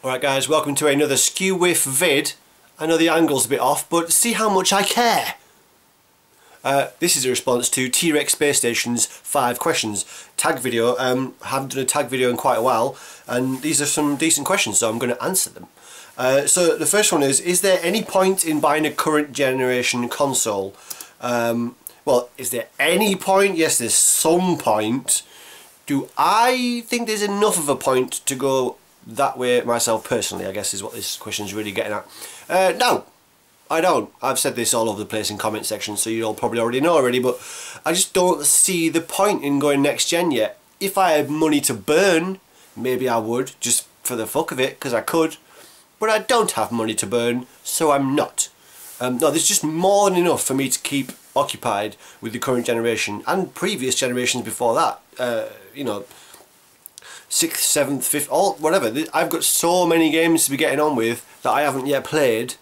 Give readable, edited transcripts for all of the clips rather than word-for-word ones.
Alright guys, welcome to another skew whiff vid. I know the angle's a bit off, but see how much I care. This is a response to TrexSpaceStation's 5 questions tag video. Haven't done a tag video in quite a while, and these are some decent questions, so I'm going to answer them. So the first one is there any point in buying a current generation console? Well, is there any point? Yes, there's some point. Do I think there's enough of a point to go that way myself personally, I guess is what this question's really getting at. No, I don't. I've said this all over the place in comment sections, so you all probably already know already, but I just don't see the point in going next gen yet. If I had money to burn, maybe I would, just for the fuck of it, because I could, but I don't have money to burn, so I'm not. No, there's just more than enough for me to keep occupied with the current generation and previous generations before that. You know, 6th, 7th, 5th, all whatever. I've got so many games to be getting on with that I haven't yet played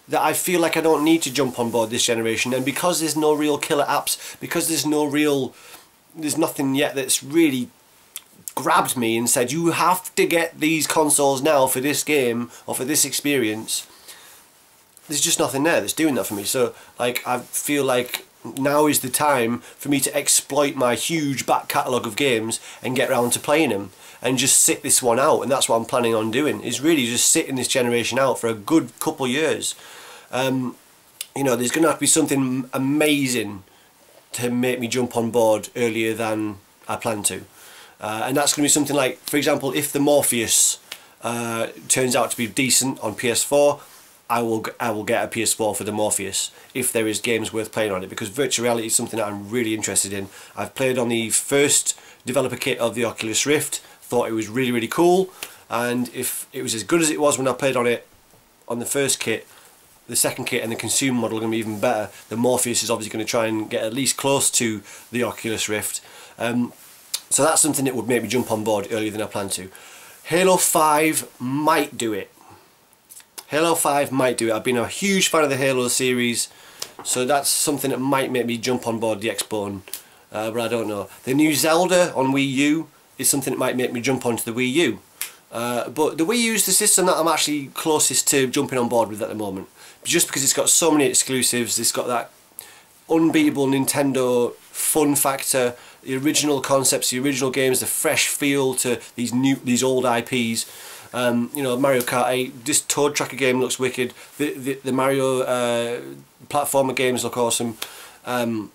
that I feel like I don't need to jump on board this generation. And because there's no real killer apps, because there's nothing yet that's really grabbed me and said you have to get these consoles now for this game or for this experience, there's just nothing there that's doing that for me. So like, I feel like now is the time for me to exploit my huge back catalogue of games and get around to playing them and just sit this one out. And that's what I'm planning on doing, is really just sitting this generation out for a good couple years. You know, there's going to have to be something amazing to make me jump on board earlier than I plan to. And that's going to be something like, for example, if the Morpheus turns out to be decent on PS4, I will get a PS4 for the Morpheus if there is games worth playing on it, because virtual reality is something that I'm really interested in. I've played on the first developer kit of the Oculus Rift, thought it was really cool, and if it was as good as it was when I played on it on the first kit, the second kit and the consumer model are going to be even better. The Morpheus is obviously going to try and get at least close to the Oculus Rift, so that's something that would make me jump on board earlier than I plan to. Halo 5 might do it. Halo 5 might do it. I've been a huge fan of the Halo series, so that's something that might make me jump on board the Xbone, but I don't know. The new Zelda on Wii U is something that might make me jump onto the Wii U. But the Wii U is the system that I'm actually closest to jumping on board with at the moment, just because it's got so many exclusives. It's got that unbeatable Nintendo fun factor, the original concepts, the original games, the fresh feel to these old IPs. You know, Mario Kart 8, this Toad Tracker game looks wicked. The Mario platformer games look awesome, and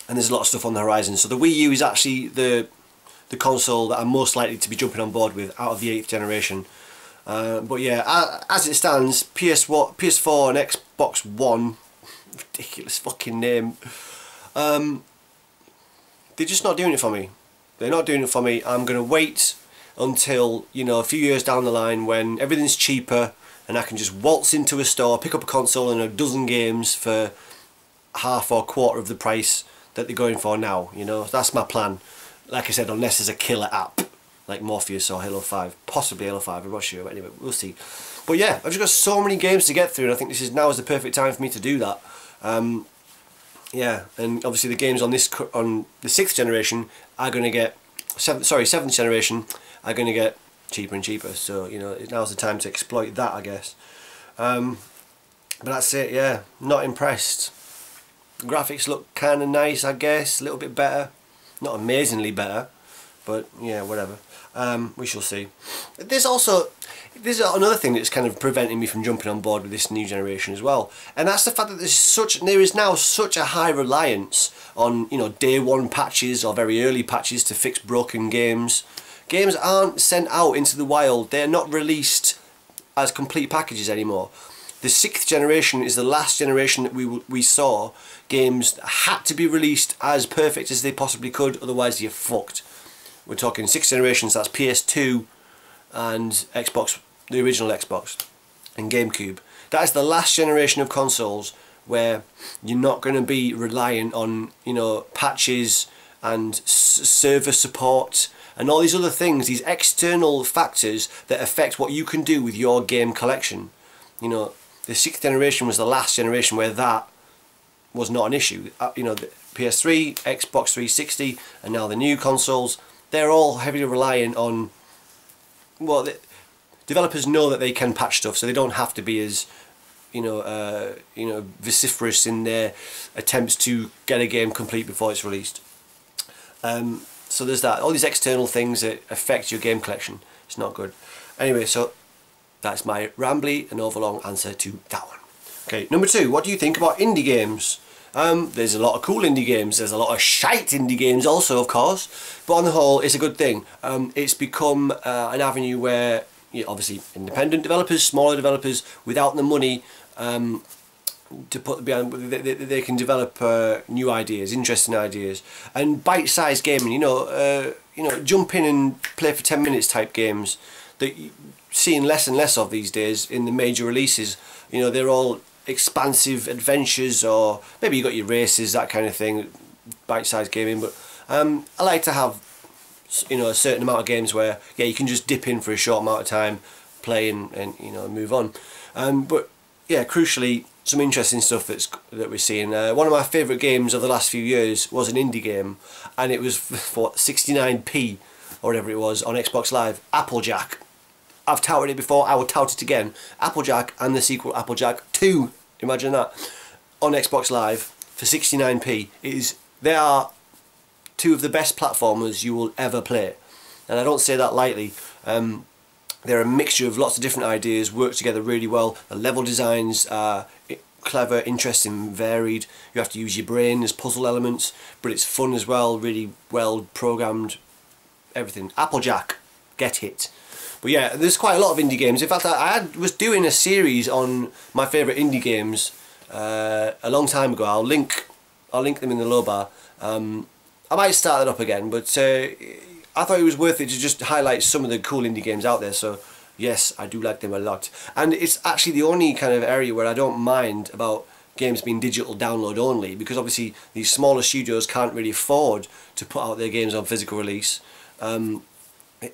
there's a lot of stuff on the horizon. So the Wii U is actually the console that I'm most likely to be jumping on board with out of the 8th generation. But yeah, as it stands, PS4 and Xbox One, ridiculous fucking name, they're just not doing it for me. They're not doing it for me. I'm gonna wait until, you know, a few years down the line when everything's cheaper and I can just waltz into a store, pick up a console and a dozen games for half or quarter of the price that they're going for now. You know, that's my plan. Like I said, unless there's a killer app like Morpheus or Halo 5, possibly Halo 5, I'm not sure, but anyway, we'll see. But yeah, I've just got so many games to get through, and I think now is the perfect time for me to do that. Yeah, and obviously the games on the 6th generation are going to get 7th generation are going to get cheaper and cheaper, so you know, now's the time to exploit that, I guess. But that's it. Yeah, not impressed. The graphics look kind of nice, I guess, a little bit better, not amazingly better, but yeah, whatever. We shall see. There's another thing that's kind of preventing me from jumping on board with this new generation as well, and that's the fact that there is now such a high reliance on, you know, day one patches or very early patches to fix broken games. Games aren't sent out into the wild. They're not released as complete packages anymore. The 6th generation is the last generation that we saw games that had to be released as perfect as they possibly could, otherwise you're fucked. We're talking 6 generations, that's PS2 and Xbox, the original Xbox and GameCube. That is the last generation of consoles where you're not going to be reliant on, you know, patches and server support and all these other things, these external factors that affect what you can do with your game collection. You know, the 6th generation was the last generation where that was not an issue. You know, the PS3, Xbox 360, and now the new consoles, they're all heavily reliant on, well, developers know that they can patch stuff, so they don't have to be as vociferous in their attempts to get a game complete before it's released. So there's that. All these external things that affect your game collection. It's not good. Anyway, so that's my rambly and overlong answer to that one. Okay, number 2. What do you think about indie games? There's a lot of cool indie games. There's a lot of shite indie games also, of course. But on the whole, it's a good thing. It's become an avenue where, obviously, independent developers, smaller developers, without the money to put behind, they can develop new ideas, interesting ideas, and bite-sized gaming. Jump in and play for 10 minutes type games that you're seeing less and less of these days in the major releases. They're all expansive adventures, or maybe you got your races, that kind of thing, bite-sized gaming. But I like to have a certain amount of games where you can just dip in for a short amount of time, play and move on. But yeah, crucially, some interesting stuff that we're seeing. One of my favourite games of the last few years was an indie game, and it was for 69p or whatever it was on Xbox Live. Applejack. I've touted it before, I will tout it again. Applejack and the sequel Applejack 2, imagine that, on Xbox Live for 69p. They are two of the best platformers you will ever play, and I don't say that lightly. They're a mixture of lots of different ideas, work together really well. The level designs are clever, interesting, varied. You have to use your brain, there's puzzle elements, but it's fun as well, really well programmed, everything. Applejack, get it. But yeah, there's quite a lot of indie games. In fact, I was doing a series on my favourite indie games a long time ago. I'll link them in the low bar. I might start that up again, but I thought it was worth it to just highlight some of the cool indie games out there. So yes, I do like them a lot, and it's actually the only kind of area where I don't mind about games being digital download only, because obviously these smaller studios can't really afford to put out their games on physical release.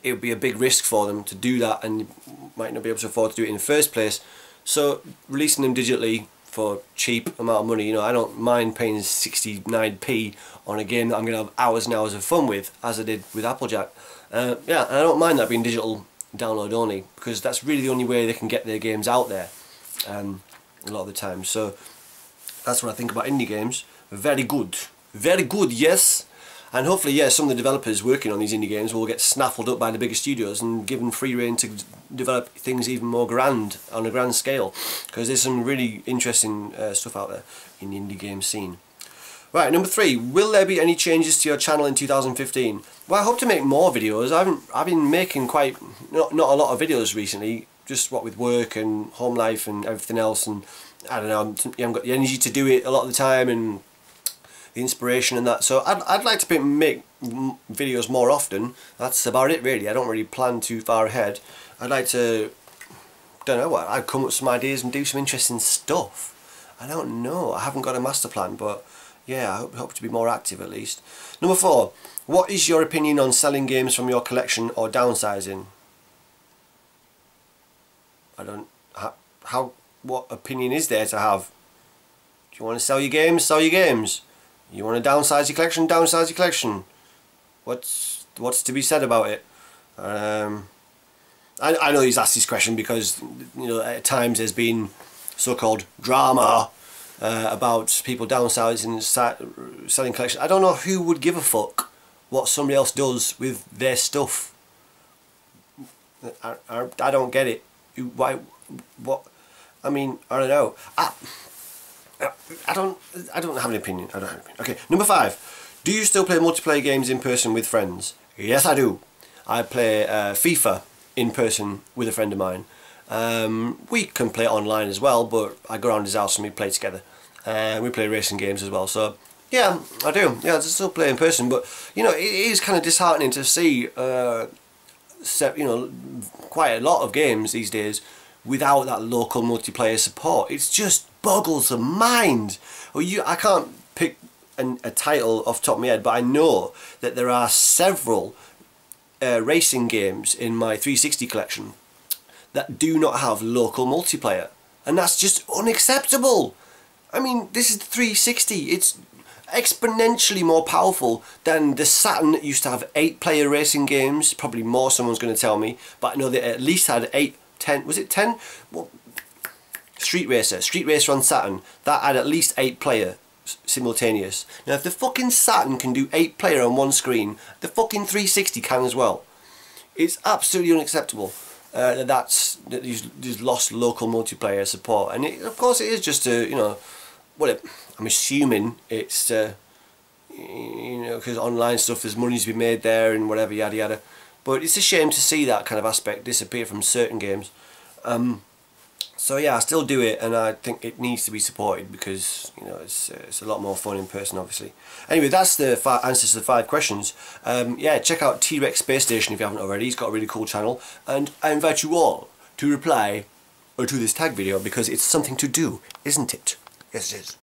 It would be a big risk for them to do that, and you might not be able to afford to do it in the first place. So releasing them digitally for cheap amount of money, I don't mind paying 69p on a game that I'm going to have hours and hours of fun with, as I did with Applejack. Yeah, and I don't mind that being digital download only, because that's really the only way they can get their games out there a lot of the time. So that's what I think about indie games. Very good, yes. And hopefully, yeah, some of the developers working on these indie games will get snaffled up by the bigger studios and given free rein to develop things even more grand, on a grand scale, because there's some really interesting stuff out there in the indie game scene. Right, number 3, will there be any changes to your channel in 2015? Well, I hope to make more videos. I've been making not a lot of videos recently, just what with work and home life and everything else, and I don't know, I haven't got the energy to do it a lot of the time, and the inspiration and that. So I'd like to make videos more often. That's about it really. I don't really plan too far ahead. I'd like to, I'd come up with some ideas and do some interesting stuff. I don't know, I haven't got a master plan, but yeah, I hope to be more active at least. Number 4, what is your opinion on selling games from your collection or downsizing? What opinion is there to have? Do you want to sell your games? Sell your games. You want to downsize your collection? Downsize your collection. What's to be said about it? I know he's asked this question because at times there's been so-called drama about people downsizing and selling collections. I don't know who would give a fuck what somebody else does with their stuff. I don't get it. Why? What? I mean, I don't know. I don't have an opinion. Okay, number 5. Do you still play multiplayer games in person with friends? Yes, I do. I play FIFA in person with a friend of mine. We can play online as well, but I go around his house and we play together. We play racing games as well. So yeah, I do. Yeah, I still play in person, but it is kind of disheartening to see quite a lot of games these days without that local multiplayer support. It's just boggles the mind. Well, I can't pick a title off the top of my head, but I know that there are several racing games in my 360 collection that do not have local multiplayer, and that's just unacceptable. I mean, this is the 360. It's exponentially more powerful than the Saturn that used to have 8-player racing games. Probably more, someone's going to tell me, but I know they at least had 8 10, was it 10? Well, Street Racer on Saturn, that had at least 8 player simultaneous. Now if the fucking Saturn can do 8 player on one screen, the fucking 360 can as well. It's absolutely unacceptable that you've lost local multiplayer support, and of course it is just a, you know, well, I'm assuming it's you know, because online stuff, there's money to be made there and whatever, yada yada. But it's a shame to see that kind of aspect disappear from certain games. So yeah, I still do it, and I think it needs to be supported because, you know, it's a lot more fun in person, obviously. Anyway, that's the answers to the 5 questions. Yeah, check out TrexSpaceStation if you haven't already. He's got a really cool channel, and I invite you all to reply or to this tag video because it's something to do, isn't it? Yes, it is.